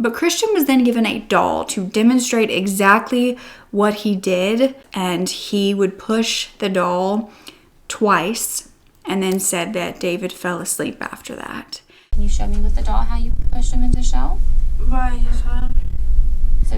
But Cristian was then given a doll to demonstrate exactly what he did, and he would push the doll twice and then said that David fell asleep after that. Can you show me with the doll how you pushed him into shell? By his head.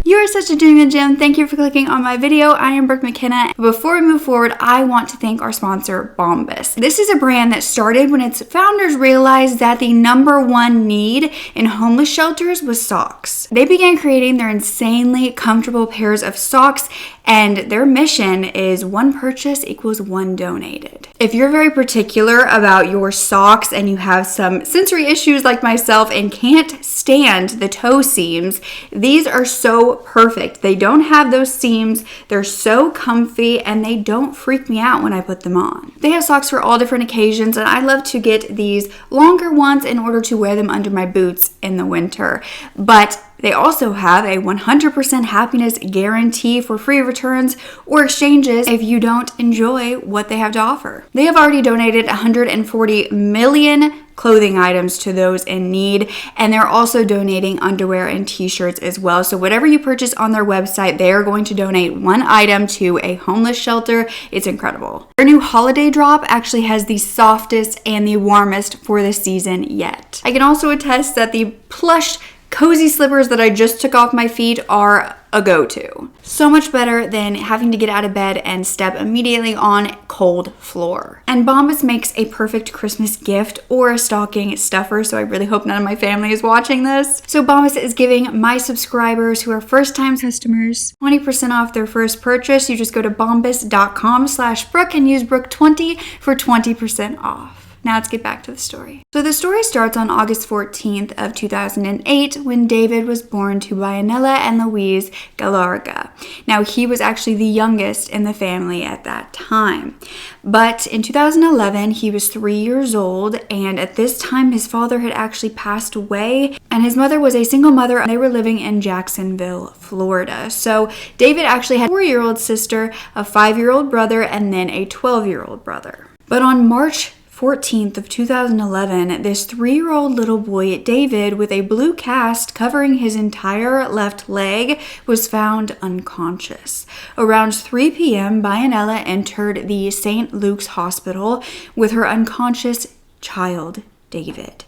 You are such a dream in the gym. Thank you for clicking on my video. I am Brooke Makenna. Before we move forward, I want to thank our sponsor, Bombas. This is a brand that started when its founders realized that the #1 need in homeless shelters was socks. They began creating their insanely comfortable pairs of socks, and their mission is 1 purchase equals 1 donated. If you're very particular about your socks and you have some sensory issues like myself and can't stand the toe seams, these are so perfect. They don't have those seams, they're so comfy, and they don't freak me out when I put them on. They have socks for all different occasions, and I love to get these longer ones in order to wear them under my boots in the winter. But they also have a 100% happiness guarantee for free returns or exchanges if you don't enjoy what they have to offer. They have already donated 140 million clothing items to those in need, and they're also donating underwear and t-shirts as well. So whatever you purchase on their website, they are going to donate 1 item to a homeless shelter. It's incredible. Their new holiday drop actually has the softest and the warmest for the season yet. I can also attest that the plush cozy slippers that I just took off my feet are a go-to. So much better than having to get out of bed and step immediately on cold floor. And Bombas makes a perfect Christmas gift or a stocking stuffer, so I really hope none of my family is watching this. So Bombas is giving my subscribers who are first-time customers 20% off their first purchase. You just go to bombas.com/Brooke and use Brooke20 for 20% off. Now let's get back to the story. So the story starts on August 14th of 2008 when David was born to Makenna and Louise Galarga. Now he was actually the youngest in the family at that time. But in 2011, he was 3 years old, and at this time his father had actually passed away, and his mother was a single mother, and they were living in Jacksonville, Florida. So David actually had a 4-year-old sister, a 5-year-old brother, and then a 12-year-old brother. But on March 14th of 2011, this 3-year-old little boy, David, with a blue cast covering his entire left leg, was found unconscious. Around 3 p.m., Makenna entered the St. Luke's Hospital with her unconscious child, David.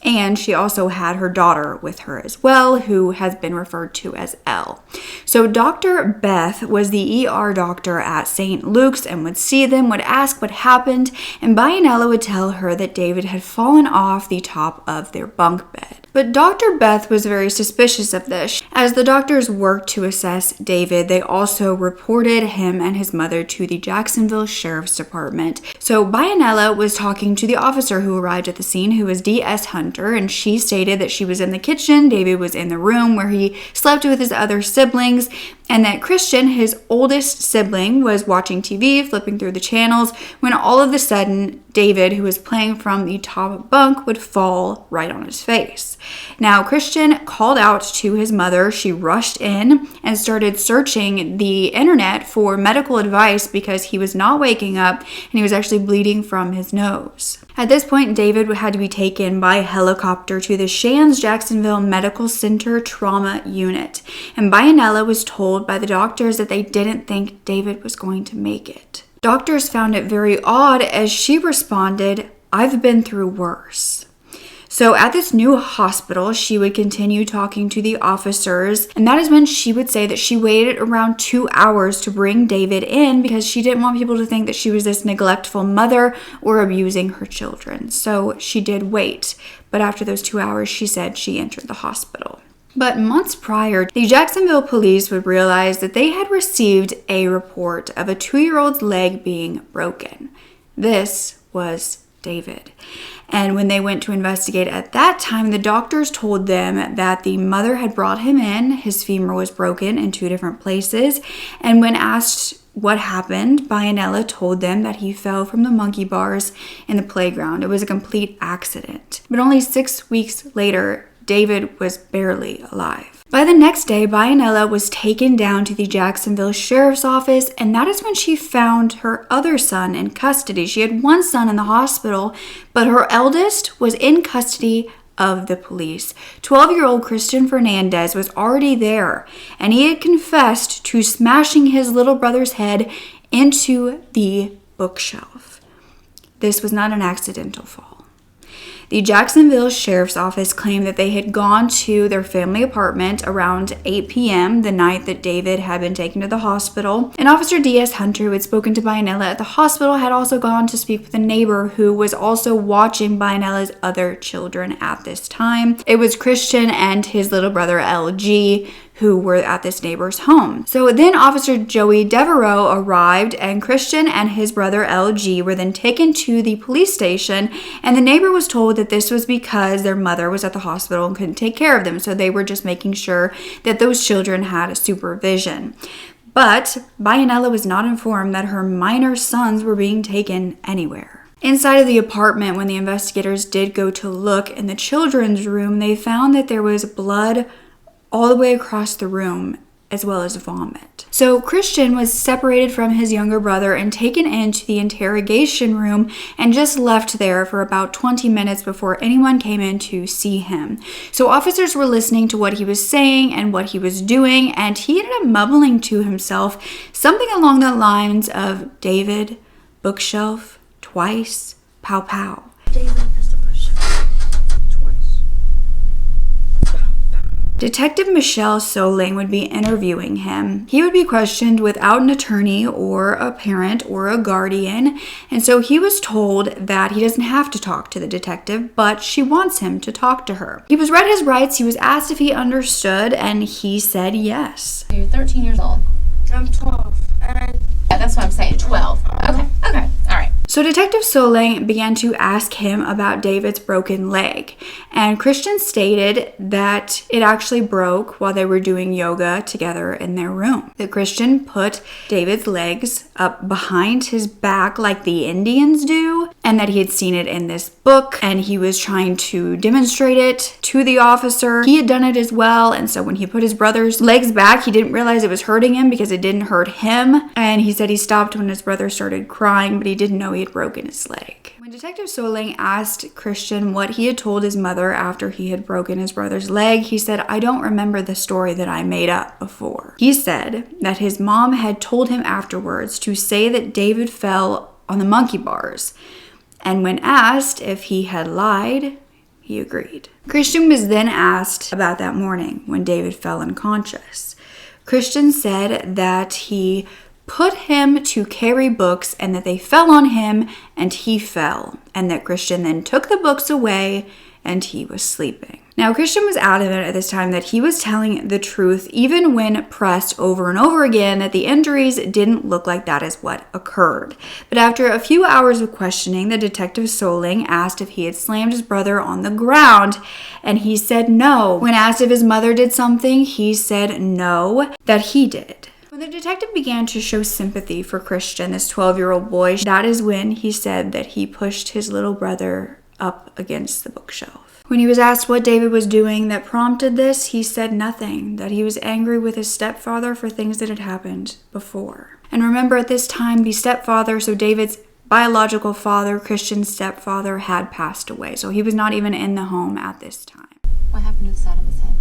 And she also had her daughter with her as well, who has been referred to as Elle. So Dr. Beth was the ER doctor at St. Luke's and would see them, would ask what happened, and Makenna would tell her that David had fallen off the top of their bunk bed. But Dr. Beth was very suspicious of this. As the doctors worked to assess David, they also reported him and his mother to the Jacksonville Sheriff's Department. So Makenna was talking to the officer who arrived at the scene, who was D.S. Hunter, and she stated that she was in the kitchen, David was in the room where he slept with his other siblings, and that Cristian, his oldest sibling, was watching TV, flipping through the channels, when all of a sudden, David, who was playing from the top bunk, would fall right on his face. Now, Cristian called out to his mother. She rushed in and started searching the internet for medical advice because he was not waking up and he was actually bleeding from his nose. At this point, David had to be taken by helicopter to the Shands Jacksonville Medical Center Trauma Unit, and Makenna was told by the doctors that they didn't think David was going to make it. Doctors found it very odd as she responded, "I've been through worse." So at this new hospital, she would continue talking to the officers, and that is when she would say that she waited around 2 hours to bring David in because she didn't want people to think that she was this neglectful mother or abusing her children. So she did wait, but after those 2 hours, she said she entered the hospital. But months prior, the Jacksonville police would realize that they had received a report of a 2-year-old's leg being broken. This was David. And when they went to investigate at that time, the doctors told them that the mother had brought him in. His femur was broken in 2 different places. And when asked what happened, Makenna told them that he fell from the monkey bars in the playground. It was a complete accident. But only 6 weeks later, David was barely alive. By the next day, Makenna was taken down to the Jacksonville Sheriff's Office, and that is when she found her other son in custody. She had one son in the hospital, but her eldest was in custody of the police. 12-year-old Cristian Fernandez was already there, and he had confessed to smashing his little brother's head into the bookshelf. This was not an accidental fall. The Jacksonville Sheriff's Office claimed that they had gone to their family apartment around 8 p.m. the night that David had been taken to the hospital. And Officer D.S. Hunter, who had spoken to Makenna at the hospital, had also gone to speak with a neighbor who was also watching Makenna's other children at this time. It was Cristian and his little brother LG who were at this neighbor's home. So then Officer Joey Devereaux arrived, and Cristian and his brother LG were then taken to the police station, and the neighbor was told that this was because their mother was at the hospital and couldn't take care of them, so they were just making sure that those children had supervision. But Makenna was not informed that her minor sons were being taken anywhere. Inside of the apartment, when the investigators did go to look in the children's room, they found that there was blood all the way across the room, as well as vomit. So Cristian was separated from his younger brother and taken into the interrogation room and just left there for about 20 minutes before anyone came in to see him. So officers were listening to what he was saying and what he was doing, and he ended up mumbling to himself something along the lines of David, bookshelf, twice, pow pow. David is the bookshelf, twice. Detective Michelle Soling would be interviewing him. He would be questioned without an attorney or a parent or a guardian, and so he was told that he doesn't have to talk to the detective, but she wants him to talk to her. He was read his rights, he was asked if he understood, and he said yes. You're 13 years old. I'm 12, and Yeah, that's what I'm saying, 12. Okay, all right. So Detective Soling began to ask him about David's broken leg, and Cristian stated that it actually broke while they were doing yoga together in their room. That Cristian put David's legs up behind his back like the Indians do, and that he had seen it in this book, and he was trying to demonstrate it to the officer. He had done it as well, and so when he put his brother's legs back, he didn't realize it was hurting him because it didn't hurt him, and he said he stopped when his brother started crying, but he didn't know he had broken his leg. When Detective Soling asked Cristian what he had told his mother after he had broken his brother's leg, he said, "I don't remember the story that I made up before." He said that his mom had told him afterwards to say that David fell on the monkey bars, and when asked if he had lied, he agreed. Cristian was then asked about that morning when David fell unconscious. Cristian said that he put him to carry books and that they fell on him and he fell, and that Cristian then took the books away and he was sleeping. Now, Cristian was adamant at this time that he was telling the truth, even when pressed over and over again that the injuries didn't look like that is what occurred. But after a few hours of questioning, the Detective Soling asked if he had slammed his brother on the ground, and he said no. When asked if his mother did something, he said no, that he did. When the detective began to show sympathy for Cristian, this 12-year-old boy, that is when he said that he pushed his little brother up against the bookshelf. When he was asked what David was doing that prompted this, he said nothing, that he was angry with his stepfather for things that had happened before. And remember, at this time, the stepfather, so David's biological father, Cristian's stepfather, had passed away. So he was not even in the home at this time. What happened to the side of his head?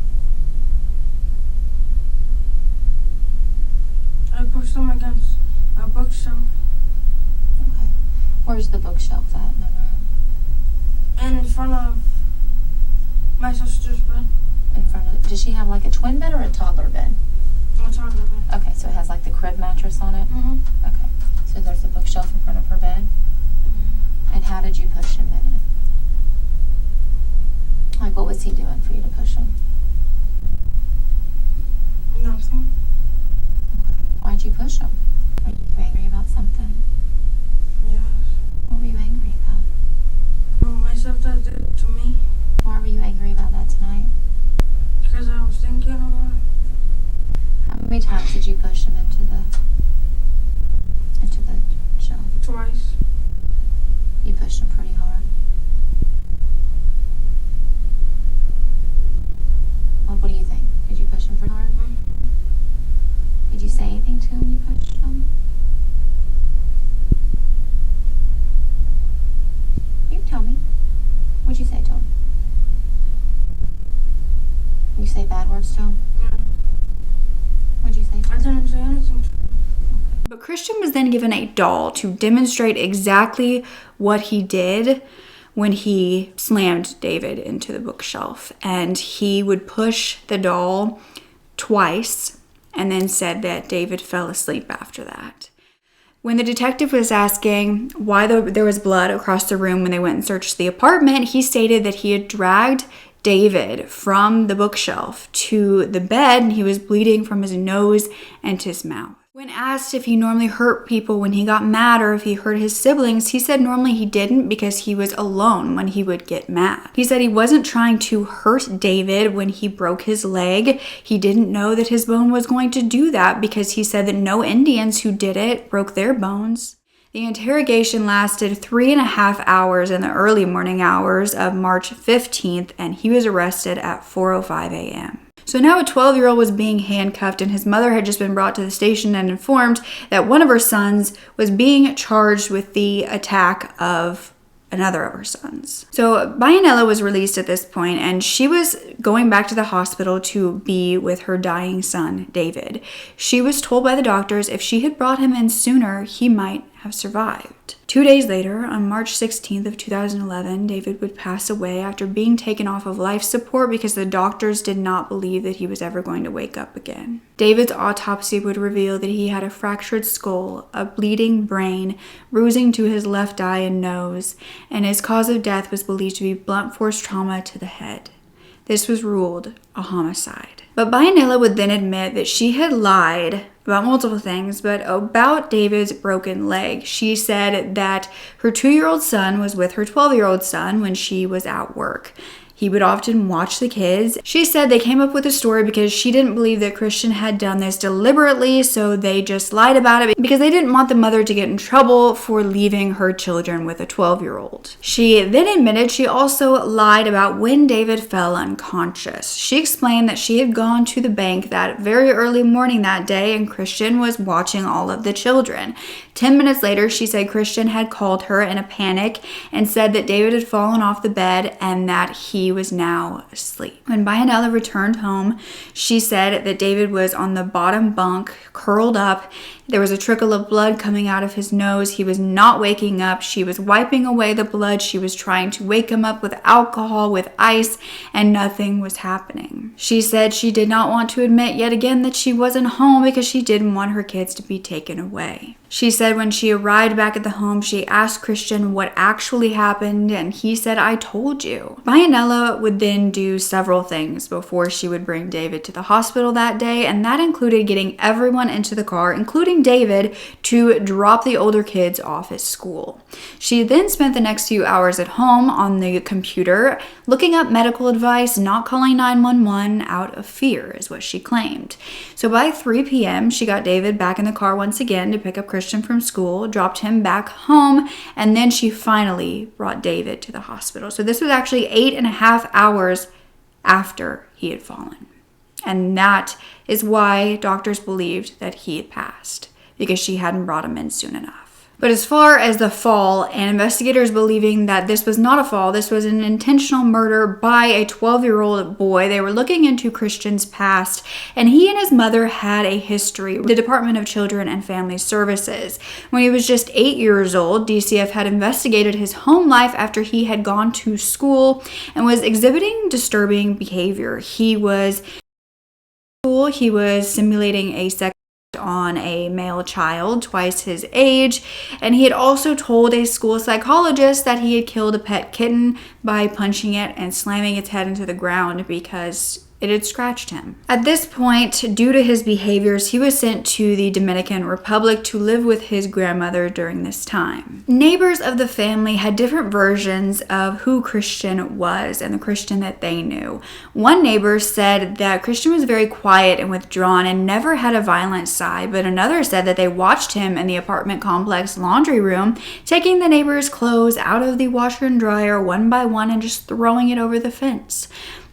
I pushed him against a bookshelf. Okay. Where's the bookshelf at in the room? In front of my sister's bed. In front of, does she have like a twin bed or a toddler bed? A toddler bed. Okay, so it has like the crib mattress on it? Mm-hmm. Okay. So there's a bookshelf in front of her bed? And how did you push him in it? Like, what was he doing for you to push him? Nothing. Why'd you push him? Are you angry about something? Yes. What were you angry about? Well, my stepdad did it to me Why were you angry about that tonight? because I was thinking about it. How many times did you push him into the shelf? Twice. You pushed him pretty hard. Well, what do you think? Did you push him pretty hard? Did you say anything to him when you pushed him? You tell me. What'd you say to him? too? Yeah. What'd you say? I didn't say anything to him. But Cristian was then given a doll to demonstrate exactly what he did when he slammed David into the bookshelf. And he would push the doll twice and then said that David fell asleep after that. When the detective was asking why there was blood across the room when they went and searched the apartment, he stated that he had dragged David from the bookshelf to the bed and he was bleeding from his nose and his mouth. When asked if he normally hurt people when he got mad or if he hurt his siblings, he said normally he didn't because he was alone when he would get mad. He said he wasn't trying to hurt David when he broke his leg. He didn't know that his bone was going to do that because he said that no Indians who did it broke their bones. The interrogation lasted 3.5 hours in the early morning hours of March 15th, and he was arrested at 4:05 a.m. So now a 12-year-old was being handcuffed, and his mother had just been brought to the station and informed that one of her sons was being charged with the attack of another of her sons. So Makenna was released at this point, and she was going back to the hospital to be with her dying son, David. She was told by the doctors if she had brought him in sooner, he might have survived. 2 days later, on March 16th of 2011, David would pass away after being taken off of life support because the doctors did not believe that he was ever going to wake up again. David's autopsy would reveal that he had a fractured skull, a bleeding brain, bruising to his left eye and nose, and his cause of death was believed to be blunt force trauma to the head. This was ruled a homicide. But Makenna would then admit that she had lied about multiple things, but about David's broken leg. She said that her 2-year-old son was with her 12-year-old son when she was at work. He would often watch the kids. She said they came up with a story because she didn't believe that Cristian had done this deliberately, so they just lied about it because they didn't want the mother to get in trouble for leaving her children with a 12-year-old. She then admitted she also lied about when David fell unconscious. She explained that she had gone to the bank that very early morning that day and Cristian was watching all of the children. 10 minutes later, she said Cristian had called her in a panic and said that David had fallen off the bed and that he was now asleep. When Makenna returned home, she said that David was on the bottom bunk, curled up. There was a trickle of blood coming out of his nose. He was not waking up. She was wiping away the blood. She was trying to wake him up with alcohol, with ice, and nothing was happening. She said she did not want to admit yet again that she wasn't home because she didn't want her kids to be taken away. She said when she arrived back at the home, she asked Cristian what actually happened, and he said, "I told you." Makenna would then do several things before she would bring David to the hospital that day, and that included getting everyone into the car, including David, to drop the older kids off at school. She then spent the next few hours at home on the computer, looking up medical advice, not calling 911 out of fear, is what she claimed. So by 3 p.m., she got David back in the car once again to pick up Cristian from school, dropped him back home, and then she finally brought David to the hospital. So this was actually 8.5 hours after he had fallen. And that is why doctors believed that he had passed, because she hadn't brought him in soon enough. But as far as the fall, and investigators believing that this was not a fall, this was an intentional murder by a 12-year-old boy. They were looking into Cristian's past, and he and his mother had a history with the Department of Children and Family Services. When he was just 8 years old, DCF had investigated his home life after he had gone to school and was exhibiting disturbing behavior. He was simulating a sex on a male child twice his age, and he had also told a school psychologist that he had killed a pet kitten by punching it and slamming its head into the ground because it had scratched him. At this point, due to his behaviors, he was sent to the Dominican Republic to live with his grandmother during this time. Neighbors of the family had different versions of who Cristian was and the Cristian that they knew. One neighbor said that Cristian was very quiet and withdrawn and never had a violent side, but another said that they watched him in the apartment complex laundry room, taking the neighbors' clothes out of the washer and dryer one by one and just throwing it over the fence.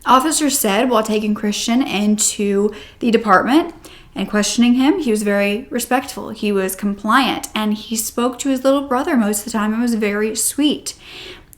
Officers said while taking Cristian into the department and questioning him, he was very respectful. He was compliant, and he spoke to his little brother most of the time and was very sweet.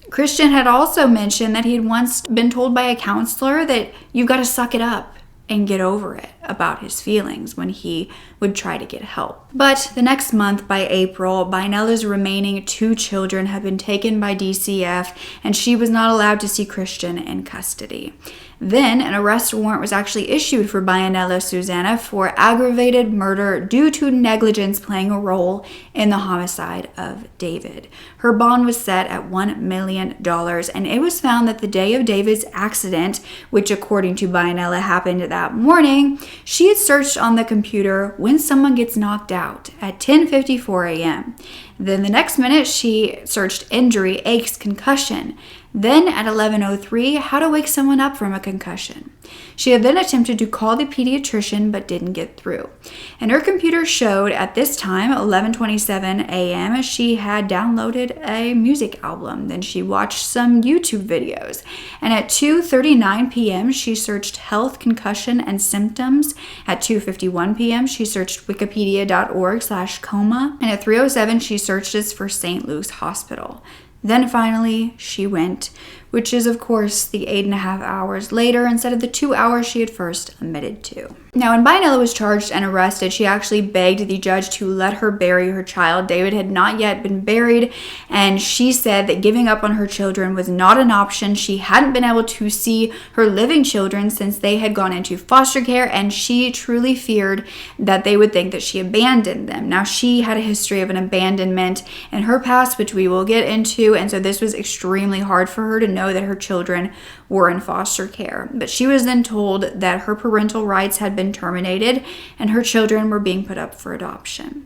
Cristian had also mentioned that he had once been told by a counselor that you've got to suck it up. and get over it about his feelings when he would try to get help. But the next month, by April, Baianella's remaining 2 children had been taken by DCF, and she was not allowed to see Cristian in custody. Then an arrest warrant was actually issued for Baianella Susanna for aggravated murder due to negligence playing a role in the homicide of David. Her bond was set at $1 million, and it was found that the day of David's accident, which according to Baianella happened that morning, she had searched on the computer when someone gets knocked out at 10:54 a.m. Then the next minute she searched injury, aches, concussion. Then at 11:03, how to wake someone up from a concussion. She had then attempted to call the pediatrician but didn't get through. And her computer showed at this time, 11:27 a.m., she had downloaded a music album. Then she watched some YouTube videos. And at 2:39 p.m., she searched health, concussion, and symptoms. At 2:51 p.m., she searched wikipedia.org/coma. And at 3:07, she searched this for St. Luke's Hospital. Then finally, she went, which is of course the 8.5 hours later instead of the 2 hours she had first admitted to. Now, when Baianella was charged and arrested, she actually begged the judge to let her bury her child. David had not yet been buried, and she said that giving up on her children was not an option. She hadn't been able to see her living children since they had gone into foster care, and she truly feared that they would think that she abandoned them. Now, she had a history of an abandonment in her past, which we will get into, and so this was extremely hard for her to know that her children were in foster care. But she was then told that her parental rights had been terminated and her children were being put up for adoption.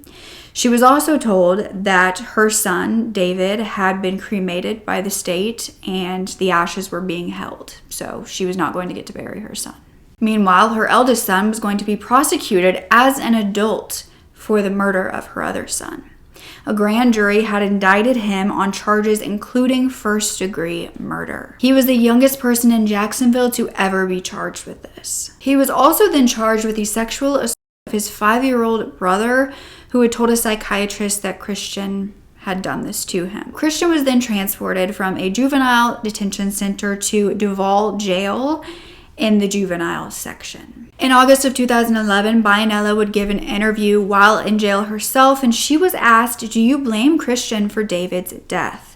She was also told that her son, David, had been cremated by the state and the ashes were being held. So she was not going to get to bury her son. Meanwhile, her eldest son was going to be prosecuted as an adult for the murder of her other son. A grand jury had indicted him on charges including first-degree murder. He was the youngest person in Jacksonville to ever be charged with this. He was also then charged with the sexual assault of his 5-year-old brother, who had told a psychiatrist that Cristian had done this to him. Cristian was then transported from a juvenile detention center to Duval Jail in the juvenile section. In August of 2011, Baianella would give an interview while in jail herself, and she was asked, "Do you blame Cristian for David's death?"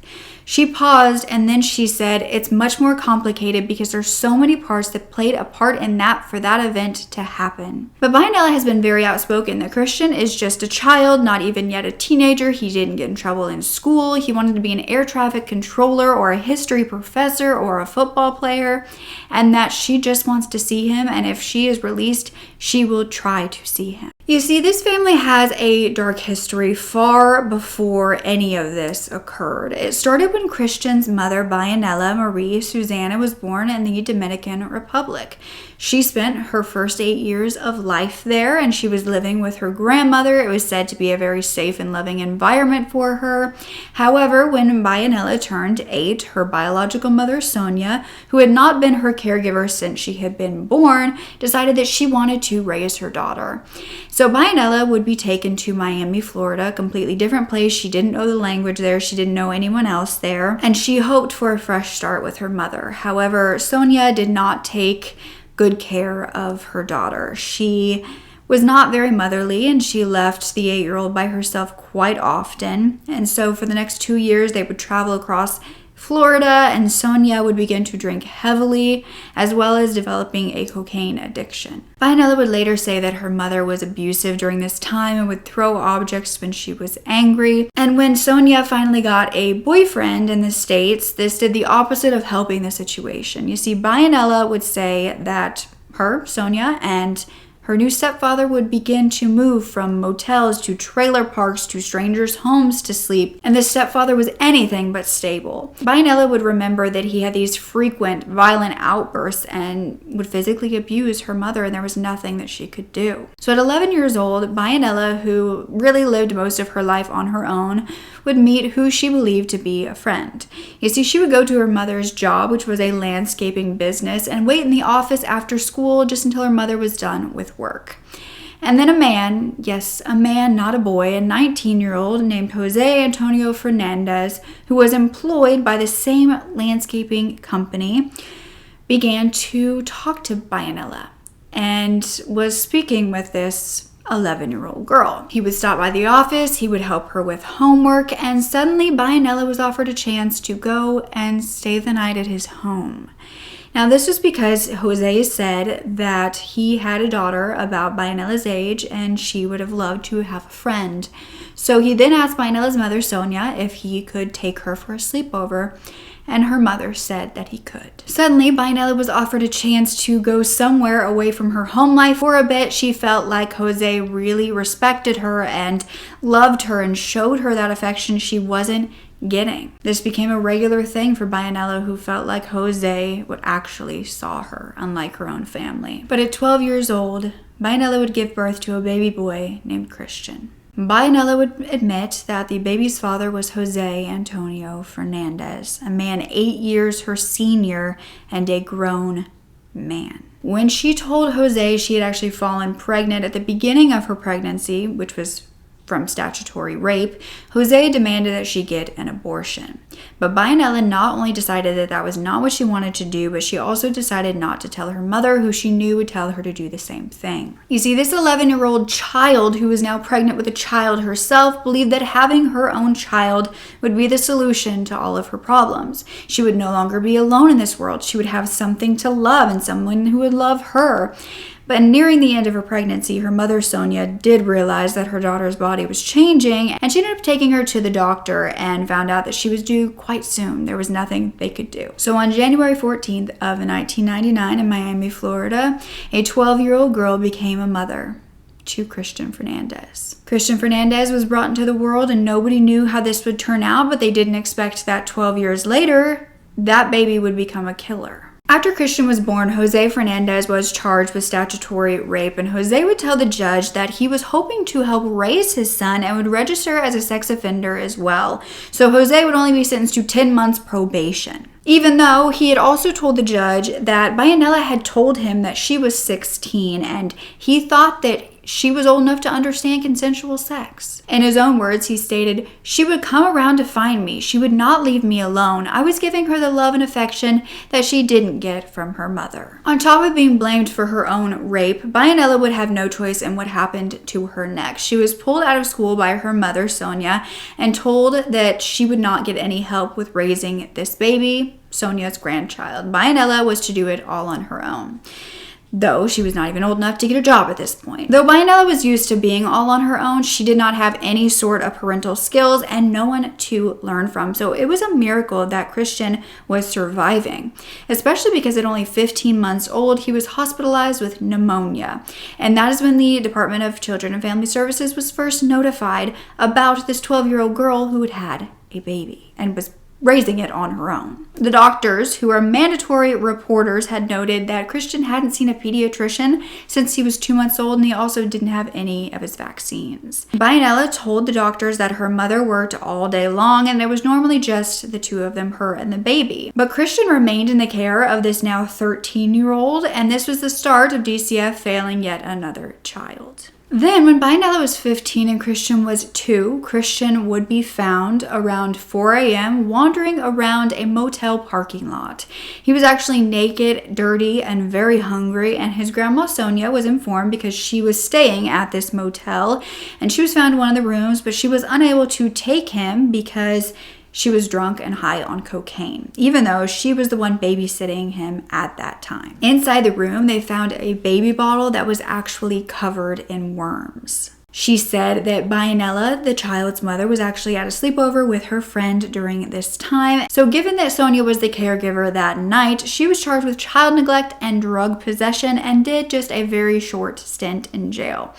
She paused and then she said, "It's much more complicated because there's so many parts that played a part in that for that event to happen." But Baianella has been very outspoken that Cristian is just a child, not even yet a teenager. He didn't get in trouble in school. He wanted to be an air traffic controller or a history professor or a football player, and that she just wants to see him, and if she is released, she will try to see him. You see, this family has a dark history far before any of this occurred. It started when Cristian's mother, Baianella Marie Susanna, was born in the Dominican Republic. She spent her first 8 years of life there, and she was living with her grandmother. It was said to be a very safe and loving environment for her. However, when Baianella turned 8, her biological mother, Sonia, who had not been her caregiver since she had been born, decided that she wanted to raise her daughter. So Baianella would be taken to Miami, Florida, a completely different place. She didn't know the language there. She didn't know anyone else there, and she hoped for a fresh start with her mother. However, Sonia did not take good care of her daughter. She was not very motherly, and she left the 8-year-old by herself quite often. And so for the next 2 years, they would travel across Florida, and Sonia would begin to drink heavily, as well as developing a cocaine addiction. Baianella would later say that her mother was abusive during this time and would throw objects when she was angry. And when Sonia finally got a boyfriend in the States, this did the opposite of helping the situation. You see, Baianella would say that her, Sonia, and her new stepfather would begin to move from motels to trailer parks to strangers' homes to sleep, and the stepfather was anything but stable. Baianella would remember that he had these frequent violent outbursts and would physically abuse her mother, and there was nothing that she could do. So at 11 years old, Baianella, who really lived most of her life on her own, would meet who she believed to be a friend. You see, she would go to her mother's job, which was a landscaping business, and wait in the office after school just until her mother was done with work. And then a man, yes, a man, not a boy, a 19-year-old named Jose Antonio Fernandez, who was employed by the same landscaping company, began to talk to Baianella. and was speaking with this 11-year-old girl. He would stop by the office, he would help her with homework, and suddenly Bianella was offered a chance to go and stay the night at his home. Now, this was because Jose said that he had a daughter about Bianella's age and she would have loved to have a friend. So he then asked Bianella's mother, Sonia, if he could take her for a sleepover, and her mother said that he could. Suddenly, Bianella was offered a chance to go somewhere away from her home life for a bit. She felt like Jose really respected her and loved her and showed her that affection she wasn't getting. This became a regular thing for Bianella, who felt like Jose would actually saw her, unlike her own family. But at 12 years old, Bianella would give birth to a baby boy named Cristian. Bianella would admit that the baby's father was Jose Antonio Fernandez, a man 8 years her senior and a grown man. When she told Jose she had actually fallen pregnant at the beginning of her pregnancy, which was from statutory rape, Jose demanded that she get an abortion. But Bianella not only decided that that was not what she wanted to do, but she also decided not to tell her mother, who she knew would tell her to do the same thing. You see, this 11-year-old child, who was now pregnant with a child herself, believed that having her own child would be the solution to all of her problems. She would no longer be alone in this world. She would have something to love and someone who would love her. But nearing the end of her pregnancy, her mother, Sonia, did realize that her daughter's body was changing, and she ended up taking her to the doctor and found out that she was due quite soon. There was nothing they could do. So on January 14th of 1999 in Miami, Florida, a 12-year-old girl became a mother to Cristian Fernandez. Cristian Fernandez was brought into the world, and nobody knew how this would turn out, but they didn't expect that 12 years later, that baby would become a killer. After Cristian was born, Jose Fernandez was charged with statutory rape, and Jose would tell the judge that he was hoping to help raise his son and would register as a sex offender as well. So Jose would only be sentenced to 10 months probation. Even though he had also told the judge that Bianella had told him that she was 16 and he thought that she was old enough to understand consensual sex. In his own words, he stated, "She would come around to find me. She would not leave me alone. I was giving her the love and affection that she didn't get from her mother." On top of being blamed for her own rape, Bianella would have no choice in what happened to her next. She was pulled out of school by her mother, Sonia, and told that she would not get any help with raising this baby, Sonia's grandchild. Bianella was to do it all on her own, though she was not even old enough to get a job at this point. Though Bianella was used to being all on her own, she did not have any sort of parental skills and no one to learn from. So it was a miracle that Cristian was surviving, especially because at only 15 months old, he was hospitalized with pneumonia. And that is when the Department of Children and Family Services was first notified about this 12-year-old girl who had had a baby and was raising it on her own. The doctors, who are mandatory reporters, had noted that Cristian hadn't seen a pediatrician since he was 2 months old, and he also didn't have any of his vaccines. Bianella told the doctors that her mother worked all day long and there was normally just the two of them, her and the baby. But Cristian remained in the care of this now 13-year-old, and this was the start of DCF failing yet another child. Then, when Bianella was 15 and Cristian was 2, Cristian would be found around 4 a.m. wandering around a motel parking lot. He was actually naked, dirty, and very hungry, and his grandma Sonia was informed because she was staying at this motel, and she was found in one of the rooms, but she was unable to take him because she was drunk and high on cocaine, even though she was the one babysitting him at that time. Inside the room, they found a baby bottle that was actually covered in worms. She said that Bianella, the child's mother, was actually at a sleepover with her friend during this time. So given that Sonia was the caregiver that night, she was charged with child neglect and drug possession and did just a very short stint in jail.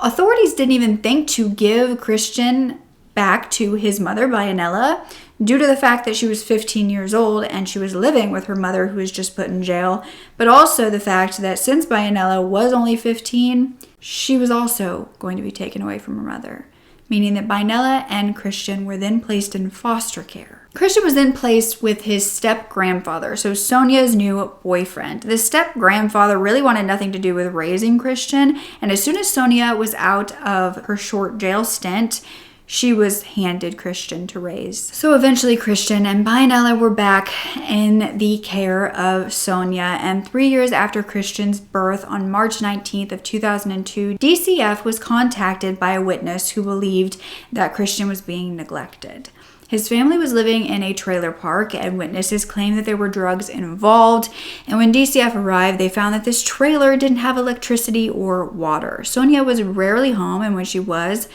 Authorities didn't even think to give Cristian back to his mother, Bianella, due to the fact that she was 15 years old and she was living with her mother, who was just put in jail, but also the fact that since Bianella was only 15, she was also going to be taken away from her mother, meaning that Bianella and Cristian were then placed in foster care. Cristian was then placed with his step-grandfather, so Sonia's new boyfriend. The step-grandfather really wanted nothing to do with raising Cristian, and as soon as Sonia was out of her short jail stint, she was handed Cristian to raise. So eventually Cristian and Makenna were back in the care of Sonia, and 3 years after Cristian's birth on March 19th of 2002, DCF was contacted by a witness who believed that Cristian was being neglected. His family was living in a trailer park, and witnesses claimed that there were drugs involved. And when DCF arrived, they found that this trailer didn't have electricity or water. Sonia was rarely home, and when she was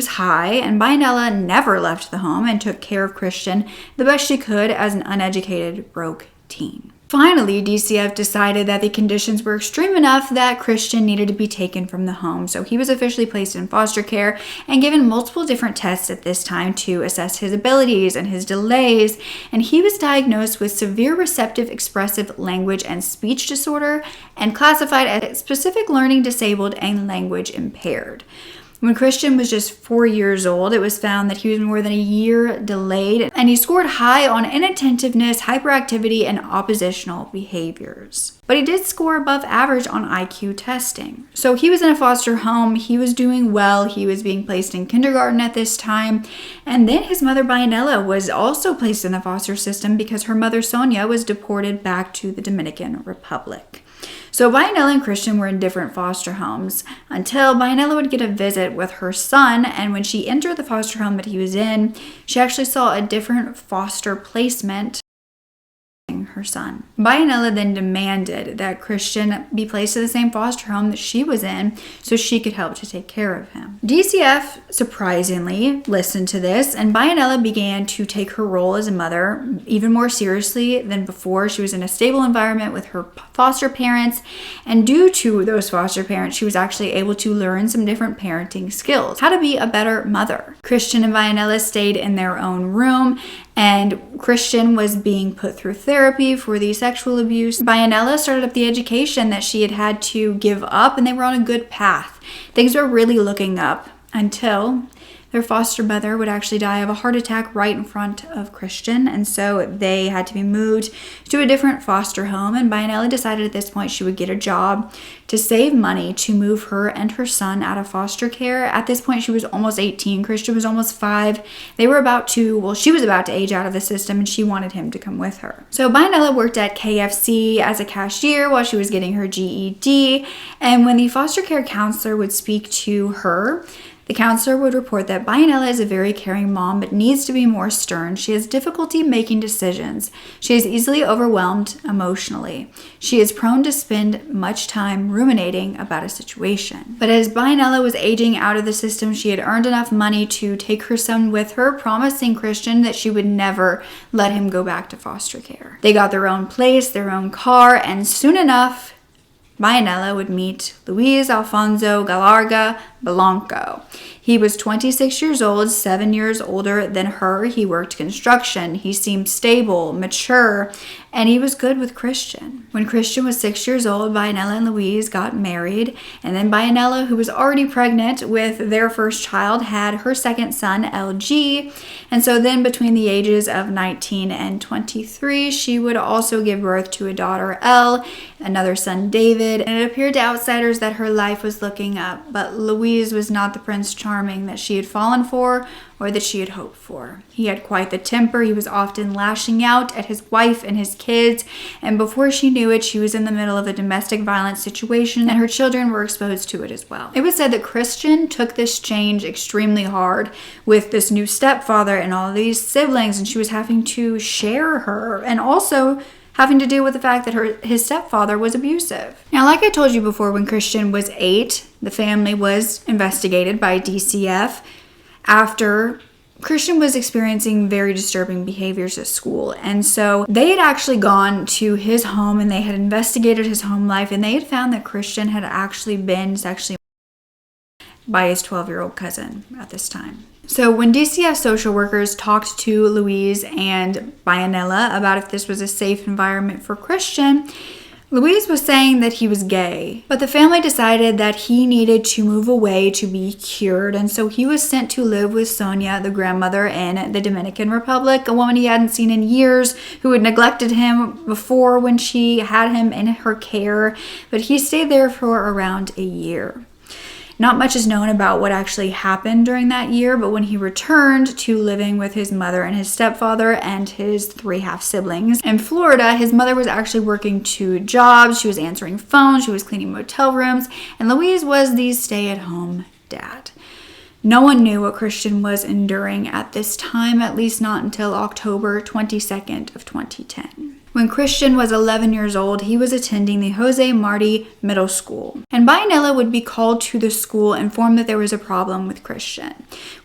high. And Makenna never left the home and took care of Cristian the best she could as an uneducated, broke teen. Finally, DCF decided that the conditions were extreme enough that Cristian needed to be taken from the home. So he was officially placed in foster care and given multiple different tests at this time to assess his abilities and his delays. And he was diagnosed with severe receptive expressive language and speech disorder and classified as specific learning disabled and language impaired. When Cristian was just 4 years old, it was found that he was more than a year delayed, and he scored high on inattentiveness, hyperactivity, and oppositional behaviors. But he did score above average on IQ testing. So he was in a foster home, he was doing well, he was being placed in kindergarten at this time, and then his mother Makenna was also placed in the foster system because her mother Sonia was deported back to the Dominican Republic. So Makenna and Cristian were in different foster homes until Makenna would get a visit with her son, and when she entered the foster home that he was in, she actually saw a different foster placement her son. Makenna then demanded that Cristian be placed in the same foster home that she was in so she could help to take care of him. DCF surprisingly listened to this, and Makenna began to take her role as a mother even more seriously than before. She was in a stable environment with her foster parents, and due to those foster parents, she was actually able to learn some different parenting skills, how to be a better mother. Cristian and Makenna stayed in their own room, and Cristian was being put through therapy for the sexual abuse. Makenna started up the education that she had had to give up, and they were on a good path. Things were really looking up until their foster mother would actually die of a heart attack right in front of Cristian, and so they had to be moved to a different foster home, and Makenna decided at this point she would get a job to save money to move her and her son out of foster care. At this point, she was almost 18. Cristian was almost 5. She was about to age out of the system, and she wanted him to come with her. So Makenna worked at KFC as a cashier while she was getting her GED, and when the foster care counselor would speak to her, the counselor would report that Makenna is a very caring mom but needs to be more stern. She has difficulty making decisions. She is easily overwhelmed emotionally. She is prone to spend much time ruminating about a situation. But as Makenna was aging out of the system, she had earned enough money to take her son with her, promising Cristian that she would never let him go back to foster care. They got their own place, their own car, and soon enough, Makenna would meet Luis Alfonso Galarga Blanco. He was 26 years old, 7 years older than her. He worked construction. He seemed stable, mature, and he was good with Cristian. When Cristian was 6 years old, Makenna and Luis got married, and then Makenna, who was already pregnant with their first child, had her second son, LG, and so then between the ages of 19 and 23, she would also give birth to a daughter, Elle, another son, David, and it appeared to outsiders that her life was looking up, but Luis was not the Prince Charming that she had fallen for or that she had hoped for. He had quite the temper. He was often lashing out at his wife and his kids, and before she knew it, she was in the middle of a domestic violence situation, and her children were exposed to it as well. It was said that Cristian took this change extremely hard with this new stepfather and all of these siblings, and she was having to share her, and also having to deal with the fact that his stepfather was abusive. Now, like I told you before, when Cristian was 8, the family was investigated by DCF after Cristian was experiencing very disturbing behaviors at school. And so they had actually gone to his home and they had investigated his home life, and they had found that Cristian had actually been sexually by his 12-year-old cousin at this time. So when DCF social workers talked to Luis and Makenna about if this was a safe environment for Cristian, Luis was saying that he was gay, but the family decided that he needed to move away to be cured, and so he was sent to live with Sonia, the grandmother in the Dominican Republic, a woman he hadn't seen in years, who had neglected him before when she had him in her care, but he stayed there for around a year. Not much is known about what actually happened during that year, but when he returned to living with his mother and his stepfather and his 3 half-siblings in Florida, his mother was actually working 2 jobs. She was answering phones, she was cleaning motel rooms, and Louise was the stay-at-home dad. No one knew what Cristian was enduring at this time, at least not until October 22nd of 2010. When Cristian was 11 years old, he was attending the Jose Marti Middle School, and Makenna would be called to the school, informed that there was a problem with Cristian.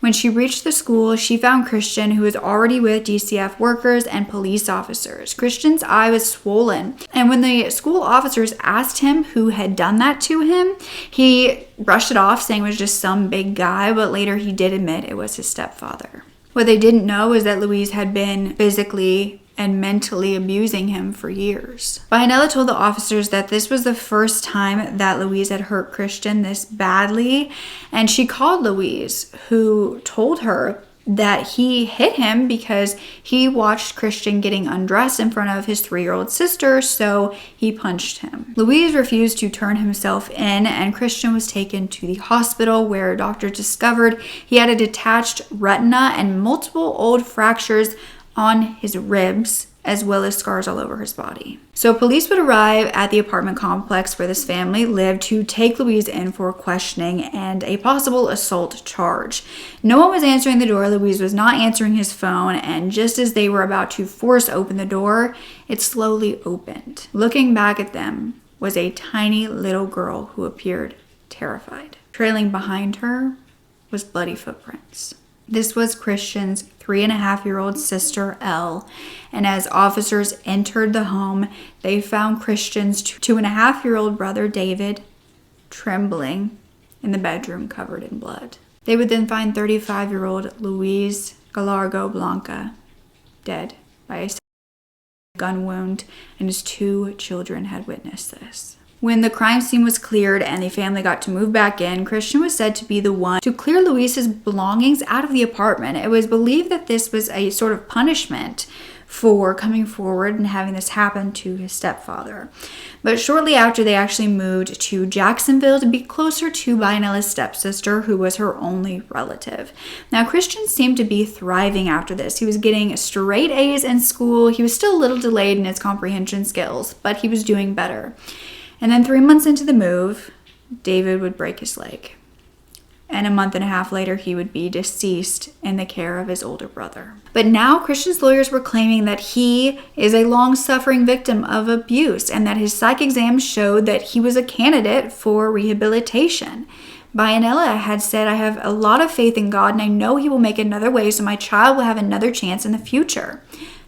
When she reached the school, she found Cristian, who was already with DCF workers and police officers. Cristian's eye was swollen, and when the school officers asked him who had done that to him, he brushed it off, saying it was just some big guy, but later he did admit it was his stepfather. What they didn't know is that Louise had been physically and mentally abusing him for years. Makenna told the officers that this was the first time that Louise had hurt Cristian this badly, and she called Louise, who told her that he hit him because he watched Cristian getting undressed in front of his 3-year-old sister, so he punched him. Louise refused to turn himself in, and Cristian was taken to the hospital, where doctors discovered he had a detached retina and multiple old fractures on his ribs, as well as scars all over his body. So police would arrive at the apartment complex where this family lived to take Louise in for questioning and a possible assault charge. No one was answering the door. Louise was not answering his phone, and just as they were about to force open the door, it slowly opened. Looking back at them was a tiny little girl who appeared terrified. Trailing behind her was bloody footprints. This was Cristian's 3.5-year-old sister, Elle, and as officers entered the home, they found Cristian's 2.5-year-old brother, David, trembling in the bedroom covered in blood. They would then find 35-year-old Luis Galargo Blanca dead by a gun wound, and his 2 children had witnessed this. When the crime scene was cleared and the family got to move back in, Cristian was said to be the one to clear Luis's belongings out of the apartment. It was believed that this was a sort of punishment for coming forward and having this happen to his stepfather. But shortly after, they actually moved to Jacksonville to be closer to Makenna's stepsister, who was her only relative. Now, Cristian seemed to be thriving after this. He was getting straight A's in school. He was still a little delayed in his comprehension skills, but he was doing better. And then 3 months into the move, David would break his leg. And a month and a half later, he would be deceased in the care of his older brother. But now Cristian's lawyers were claiming that he is a long-suffering victim of abuse and that his psych exams showed that he was a candidate for rehabilitation. Makenna had said, "I have a lot of faith in God and I know he will make another way so my child will have another chance in the future."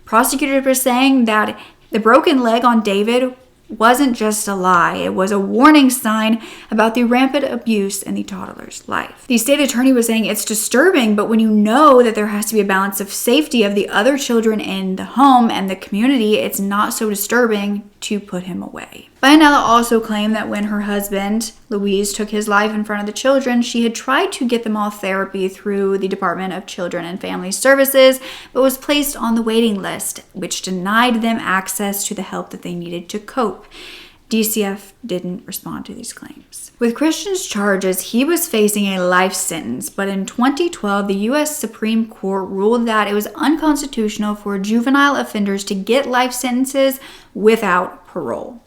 Prosecutors were saying that the broken leg on David wasn't just a lie. It was a warning sign about the rampant abuse in the toddler's life. The state attorney was saying it's disturbing, but when you know that there has to be a balance of safety of the other children in the home and the community, it's not so disturbing to put him away. Makenna also claimed that when her husband, Louise, took his life in front of the children, she had tried to get them all therapy through the Department of Children and Family Services, but was placed on the waiting list, which denied them access to the help that they needed to cope. DCF didn't respond to these claims. With Cristian's charges, he was facing a life sentence, but in 2012, the U.S. Supreme Court ruled that it was unconstitutional for juvenile offenders to get life sentences without parole.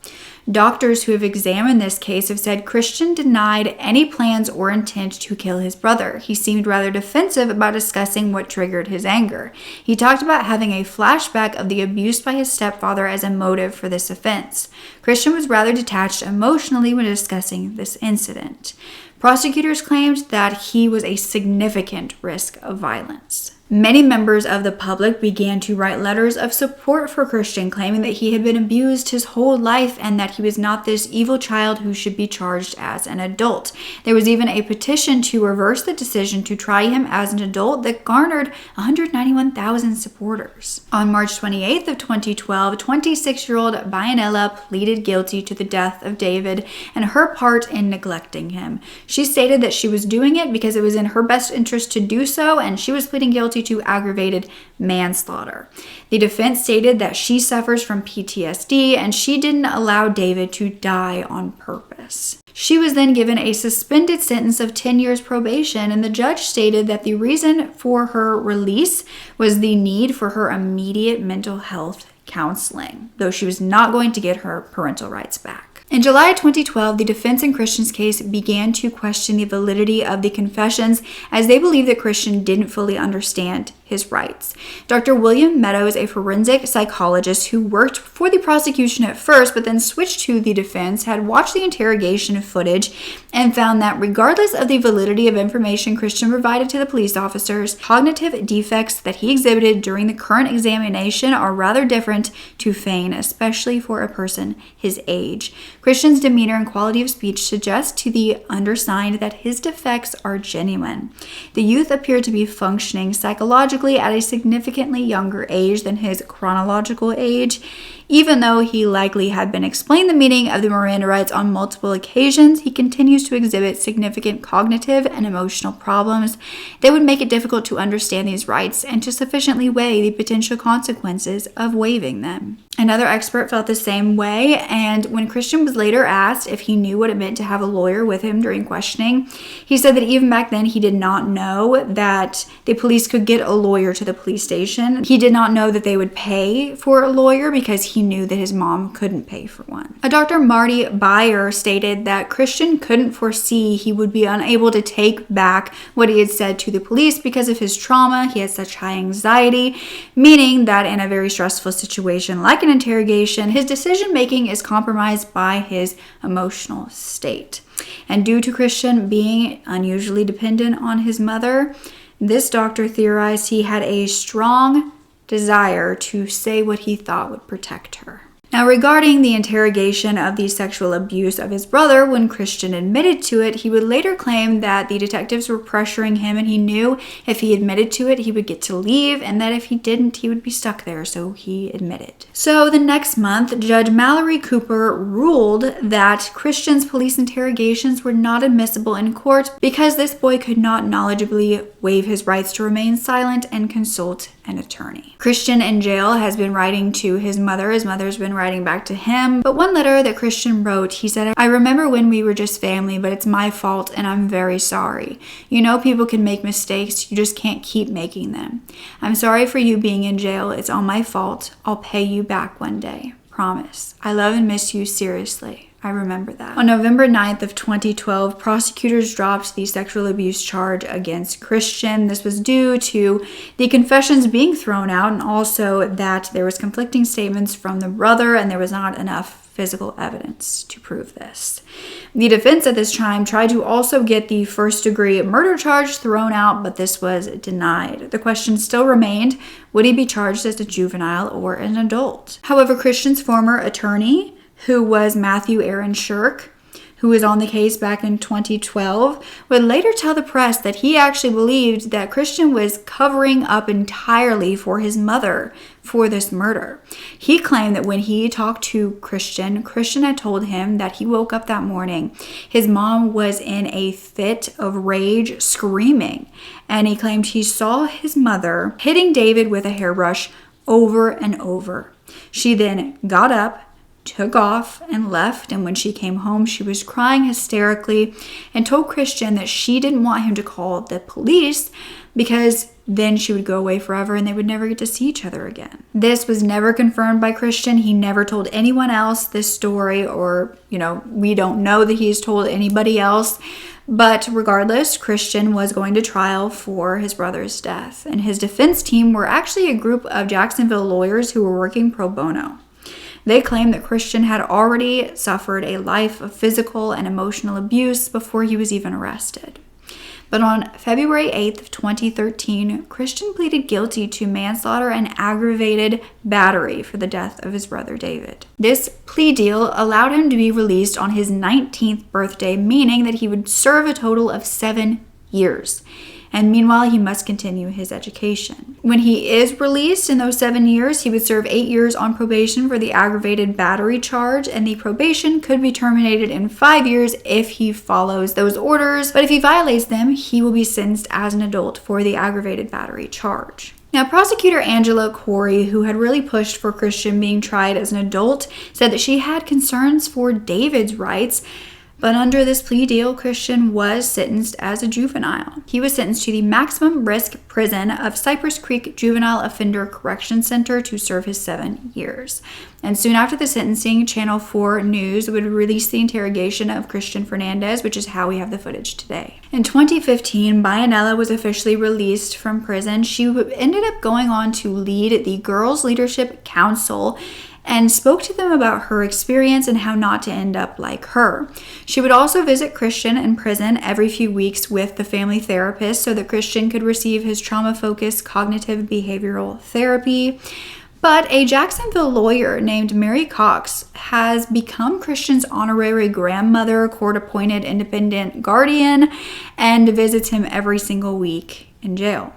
Doctors who have examined this case have said Cristian denied any plans or intent to kill his brother. He seemed rather defensive about discussing what triggered his anger. He talked about having a flashback of the abuse by his stepfather as a motive for this offense. Cristian was rather detached emotionally when discussing this incident. Prosecutors claimed that he was a significant risk of violence. Many members of the public began to write letters of support for Cristian, claiming that he had been abused his whole life and that he was not this evil child who should be charged as an adult. There was even a petition to reverse the decision to try him as an adult that garnered 191,000 supporters. On March 28th of 2012, 26-year-old Makenna pleaded guilty to the death of David and her part in neglecting him. She stated that she was doing it because it was in her best interest to do so, and she was pleading guilty guilty to aggravated manslaughter. The defense stated that she suffers from PTSD and she didn't allow David to die on purpose. She was then given a suspended sentence of 10 years probation, and the judge stated that the reason for her release was the need for her immediate mental health counseling, though she was not going to get her parental rights back. In July 2012, the defense in Cristian's case began to question the validity of the confessions as they believed that Cristian didn't fully understand his rights. Dr. William Meadows, a forensic psychologist who worked for the prosecution at first but then switched to the defense, had watched the interrogation footage and found that regardless of the validity of information Cristian provided to the police officers, cognitive defects that he exhibited during the current examination are rather different to feign, especially for a person his age. Cristian's demeanor and quality of speech suggest to the undersigned that his defects are genuine. The youth appeared to be functioning psychologically at a significantly younger age than his chronological age. Even though he likely had been explained the meaning of the Miranda rights on multiple occasions, he continues to exhibit significant cognitive and emotional problems that would make it difficult to understand these rights and to sufficiently weigh the potential consequences of waiving them. Another expert felt the same way, and when Cristian was later asked if he knew what it meant to have a lawyer with him during questioning, he said that even back then he did not know that the police could get a lawyer to the police station. He did not know that they would pay for a lawyer because he knew that his mom couldn't pay for one. A Dr. Marty Beyer stated that Cristian couldn't foresee he would be unable to take back what he had said to the police because of his trauma. He had such high anxiety, meaning that in a very stressful situation like an interrogation, his decision making is compromised by his emotional state. And due to Cristian being unusually dependent on his mother, this doctor theorized he had a strong desire to say what he thought would protect her. Now, regarding the interrogation of the sexual abuse of his brother, when Cristian admitted to it, he would later claim that the detectives were pressuring him and he knew if he admitted to it, he would get to leave, and that if he didn't, he would be stuck there, so he admitted. So the next month, Judge Mallory Cooper ruled that Cristian's police interrogations were not admissible in court because this boy could not knowledgeably waive his rights to remain silent and consult an attorney. Cristian in jail has been writing to his mother. His mother's been writing back to him. But one letter that Cristian wrote, he said, "I remember when we were just family, but it's my fault and I'm very sorry. You know, people can make mistakes. You just can't keep making them. I'm sorry for you being in jail. It's all my fault. I'll pay you back one day. Promise. I love and miss you seriously." I remember that. On November 9th of 2012, prosecutors dropped the sexual abuse charge against Cristian. This was due to the confessions being thrown out and also that there was conflicting statements from the brother and there was not enough physical evidence to prove this. The defense at this time tried to also get the first-degree murder charge thrown out, but this was denied. The question still remained, would he be charged as a juvenile or an adult? However, Cristian's former attorney, who was Matthew Aaron Shirk, who was on the case back in 2012, would later tell the press that he actually believed that Cristian was covering up entirely for his mother for this murder. He claimed that when he talked to Cristian had told him that he woke up that morning, his mom was in a fit of rage, screaming, and he claimed he saw his mother hitting David with a hairbrush over and over. She then got up, took off and left, and when she came home she was crying hysterically and told Cristian that she didn't want him to call the police because then she would go away forever and they would never get to see each other again. This was never confirmed by Cristian. He never told anyone else this story, or we don't know that he's told anybody else. But regardless, Cristian was going to trial for his brother's death, and his defense team were actually a group of Jacksonville lawyers who were working pro bono. They claimed that Cristian had already suffered a life of physical and emotional abuse before he was even arrested. But on February 8th of 2013, Cristian pleaded guilty to manslaughter and aggravated battery for the death of his brother David. This plea deal allowed him to be released on his 19th birthday, meaning that he would serve a total of 7 years. and meanwhile he must continue his education. When he is released in those 7 years, he would serve 8 years on probation for the aggravated battery charge, and the probation could be terminated in 5 years if he follows those orders, but if he violates them, he will be sentenced as an adult for the aggravated battery charge. Now, prosecutor Angela Corey, who had really pushed for Cristian being tried as an adult, said that she had concerns for David's rights, but under this plea deal, Cristian was sentenced as a juvenile. He was sentenced to the maximum risk prison of Cypress Creek Juvenile Offender Correction Center to serve his 7 years. And soon after the sentencing, Channel 4 News would release the interrogation of Cristian Fernandez, which is how we have the footage today. In 2015, Makenna was officially released from prison. She ended up going on to lead the Girls Leadership Council and spoke to them about her experience and how not to end up like her. She would also visit Cristian in prison every few weeks with the family therapist so that Cristian could receive his trauma-focused cognitive behavioral therapy. But a Jacksonville lawyer named Mary Cox has become Cristian's honorary grandmother, court-appointed independent guardian, and visits him every single week in jail.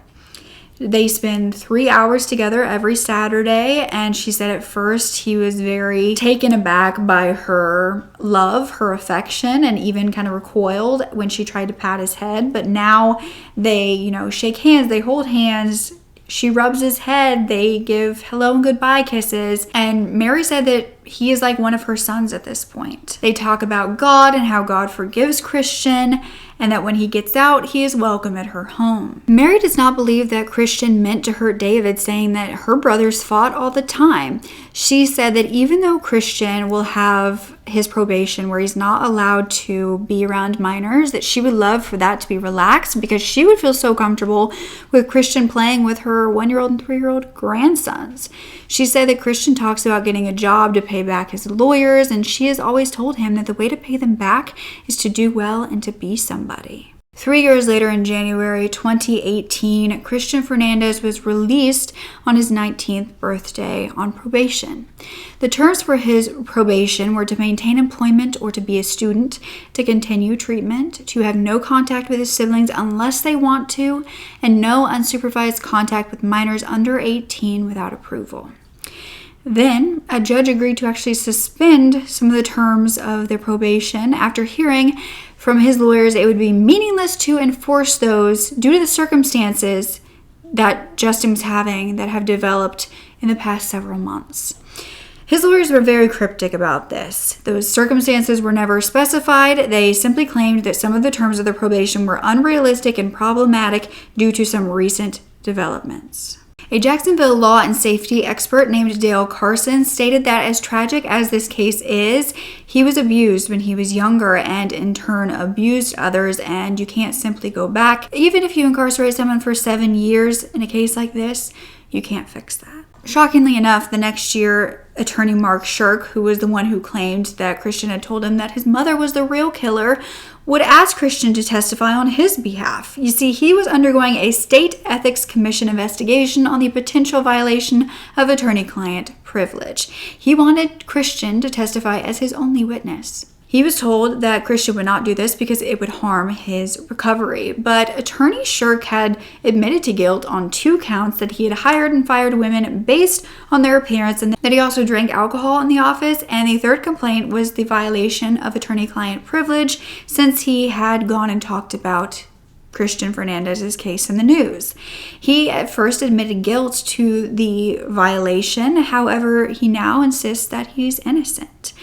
They spend 3 hours together every Saturday, and she said at first he was very taken aback by her love, her affection, and even kind of recoiled when she tried to pat his head. But now they, shake hands, they hold hands, she rubs his head, they give hello and goodbye kisses, and Mary said that he is like one of her sons at this point. They talk about God and how God forgives Cristian, and that when he gets out, he is welcome at her home. Mary does not believe that Cristian meant to hurt David, saying that her brothers fought all the time. She said that even though Cristian will have his probation where he's not allowed to be around minors, that she would love for that to be relaxed because she would feel so comfortable with Cristian playing with her 1-year-old and 3-year-old grandsons. She said that Cristian talks about getting a job to pay back his lawyers, and she has always told him that the way to pay them back is to do well and to be somebody. 3 years later, in January 2018, Cristian Fernandez was released on his 19th birthday on probation. The terms for his probation were to maintain employment or to be a student, to continue treatment, to have no contact with his siblings unless they want to, and no unsupervised contact with minors under 18 without approval. Then, a judge agreed to actually suspend some of the terms of their probation after hearing from his lawyers it would be meaningless to enforce those due to the circumstances that Justin was having that have developed in the past several months. His lawyers were very cryptic about this. Those circumstances were never specified. They simply claimed that some of the terms of the probation were unrealistic and problematic due to some recent developments. A Jacksonville law and safety expert named Dale Carson stated that as tragic as this case is, he was abused when he was younger and in turn abused others, and you can't simply go back. Even if you incarcerate someone for 7 years in a case like this, you can't fix that. Shockingly enough, the next year, attorney Mark Shirk, who was the one who claimed that Cristian had told him that his mother was the real killer, would ask Cristian to testify on his behalf. You see, he was undergoing a state ethics commission investigation on the potential violation of attorney-client privilege. He wanted Cristian to testify as his only witness. He was told that Cristian would not do this because it would harm his recovery, but attorney Shirk had admitted to guilt on 2 counts that he had hired and fired women based on their appearance, and that he also drank alcohol in the office, and the 3rd complaint was the violation of attorney-client privilege since he had gone and talked about Cristian Fernandez's case in the news. He at first admitted guilt to the violation, however, he now insists that he's innocent.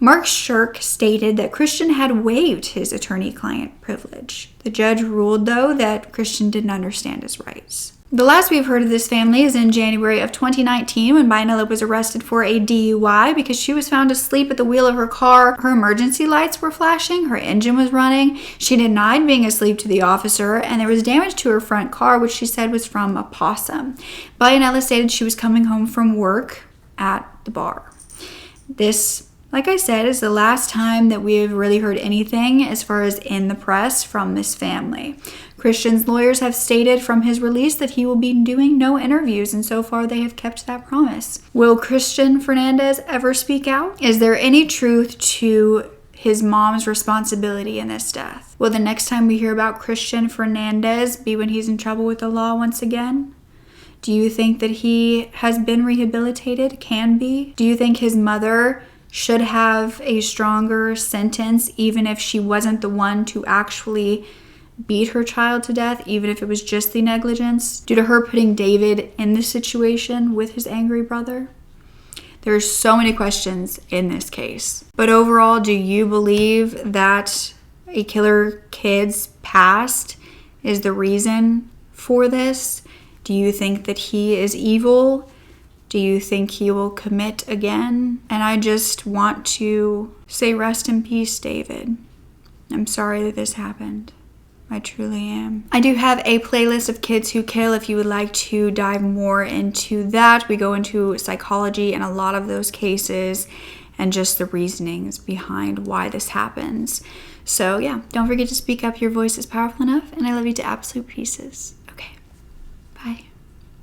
Mark Shirk stated that Cristian had waived his attorney-client privilege. The judge ruled, though, that Cristian didn't understand his rights. The last we've heard of this family is in January of 2019 when Makenna was arrested for a DUI because she was found asleep at the wheel of her car. Her emergency lights were flashing, her engine was running. She denied being asleep to the officer, and there was damage to her front car, which she said was from a possum. Makenna stated she was coming home from work at the bar. This, like I said, is the last time that we have really heard anything as far as in the press from this family. Cristian's lawyers have stated from his release that he will be doing no interviews, and so far they have kept that promise. Will Cristian Fernandez ever speak out? Is there any truth to his mom's responsibility in this death? Will the next time we hear about Cristian Fernandez be when he's in trouble with the law once again? Do you think that he has been rehabilitated, can be? Do you think his mother should have a stronger sentence, even if she wasn't the one to actually beat her child to death, even if it was just the negligence, due to her putting David in this situation with his angry brother? There's so many questions in this case. But overall, do you believe that a killer kid's past is the reason for this? Do you think that he is evil? Do you think he will commit again? And I just want to say rest in peace, David. I'm sorry that this happened. I truly am. I do have a playlist of kids who kill if you would like to dive more into that. We go into psychology in a lot of those cases and just the reasonings behind why this happens. So yeah, don't forget to speak up. Your voice is powerful enough, and I love you to absolute pieces.